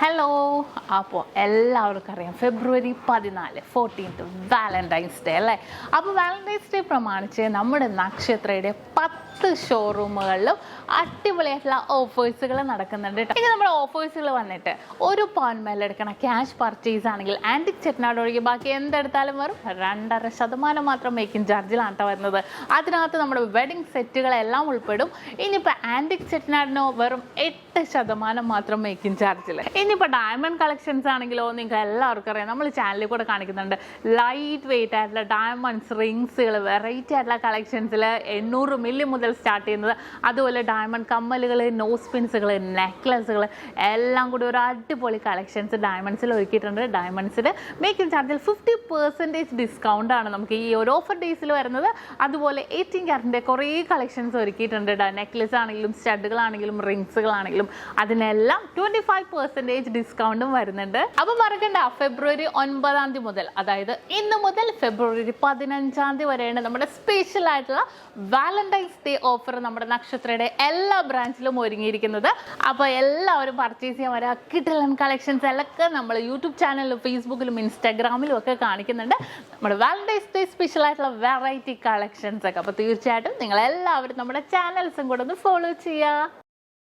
Hello, അപ്പോൾ എല്ലാവർക്കും അറിയാം ഫെബ്രുവരി 14 വാലന്റൈൻസ് ഡേ അല്ലേ. അപ്പോൾ വാലന്റൈൻസ് ഡേ പ്രമാണിച്ച് നമ്മുടെ നക്ഷത്രയുടെ 10 ഷോറൂമുകളിലും അടിപൊളിയായിട്ടുള്ള ഓഫേഴ്സുകൾ നടക്കുന്നുണ്ട്. ഇനി നമ്മുടെ ഓഫേഴ്സുകൾ വന്നിട്ട് ഒരു പവൻ മേലെടുക്കണ ക്യാഷ് പർച്ചേസ് ആണെങ്കിൽ ആൻറ്റിക് ചെട്ടിനാട് ഒഴികെ ബാക്കി എന്തെടുത്താലും വരും 2.5% മാത്രം മേക്കിംഗ് ചാർജിലാണ് കേട്ടോ വരുന്നത്. അതിനകത്ത് നമ്മുടെ വെഡിങ് സെറ്റുകളെല്ലാം ഉൾപ്പെടും. ഇനിയിപ്പോൾ ആൻറ്റിക് ചെട്ടിനാടിനോ വെറും 8% മാത്രം മേക്കിംഗ് ചാർജിൽ. ഇനിയിപ്പോൾ ഡയമണ്ട് കളക്ഷൻസ് ആണെങ്കിലോ നിങ്ങൾക്ക് എല്ലാവർക്കും അറിയാം, നമ്മൾ ചാനലിൽ കൂടെ കാണിക്കുന്നുണ്ട് ലൈറ്റ് വെയിറ്റ് ആയിട്ടുള്ള ഡയമണ്ട്സ് റിങ്സുകൾ, വെറൈറ്റി ആയിട്ടുള്ള കളക്ഷൻസിൽ 800 മില്ലി മുതൽ സ്റ്റാർട്ട് ചെയ്യുന്നത്. അതുപോലെ ഡയമണ്ട് കമ്മലുകൾ, നോസ് പിൻസുകൾ, നെക്ലസുകൾ എല്ലാം കൂടി ഒരു അടിപൊളി കളക്ഷൻസ് ഡയമണ്ട്സിൽ ഒരുക്കിയിട്ടുണ്ട്. ഡയമണ്ട്സിൽ മേക്കിംഗ് ചാർജിൽ 50% ഡിസ്കൗണ്ട് ആണ് നമുക്ക് ഈ ഒരു ഓഫർ ഡേയ്സിൽ വരുന്നത്. അതുപോലെ 18 ക്യാരറ്റിൻ്റെ കുറേ കളക്ഷൻസ് ഒരുക്കിയിട്ടുണ്ട്. നെക്ലസ് ആണെങ്കിലും സ്റ്റഡുകളാണെങ്കിലും റിങ്സുകളാണെങ്കിലും അതിനെല്ലാം 25% ഡിസ്കൗണ്ടും വരുന്നുണ്ട്. അപ്പോൾ മറക്കണ്ട, ഫെബ്രുവരി 9 മുതൽ, അതായത് ഇന്ന് മുതൽ ഫെബ്രുവരി 15 വരെയാണ് നമ്മുടെ സ്പെഷ്യൽ ആയിട്ടുള്ള വാലന്റൈൻസ് ഡേ ഓഫർ നമ്മുടെ നക്ഷത്രയുടെ എല്ലാ ബ്രാഞ്ചിലും ഒരുങ്ങിയിരിക്കുന്നത്. അപ്പോൾ എല്ലാവരും പർച്ചേസ് ചെയ്യാൻ വരാ. കിട്ടലൻ കളക്ഷൻസ് എല്ലാം നമ്മൾ യൂട്യൂബ് ചാനലിലും ഫേസ്ബുക്കിലും ഇൻസ്റ്റാഗ്രാമിലും ഒക്കെ കാണിക്കുന്നുണ്ട്, നമ്മുടെ വാലന്റൈൻസ് ഡേ സ്പെഷ്യൽ ആയിട്ടുള്ള വെറൈറ്റി കളക്ഷൻസ് ഒക്കെ. അപ്പോൾ തീർച്ചയായിട്ടും നിങ്ങൾ എല്ലാവരും നമ്മുടെ ചാനൽസും കൂടെ ഒന്ന് ഫോളോ ചെയ്യുക.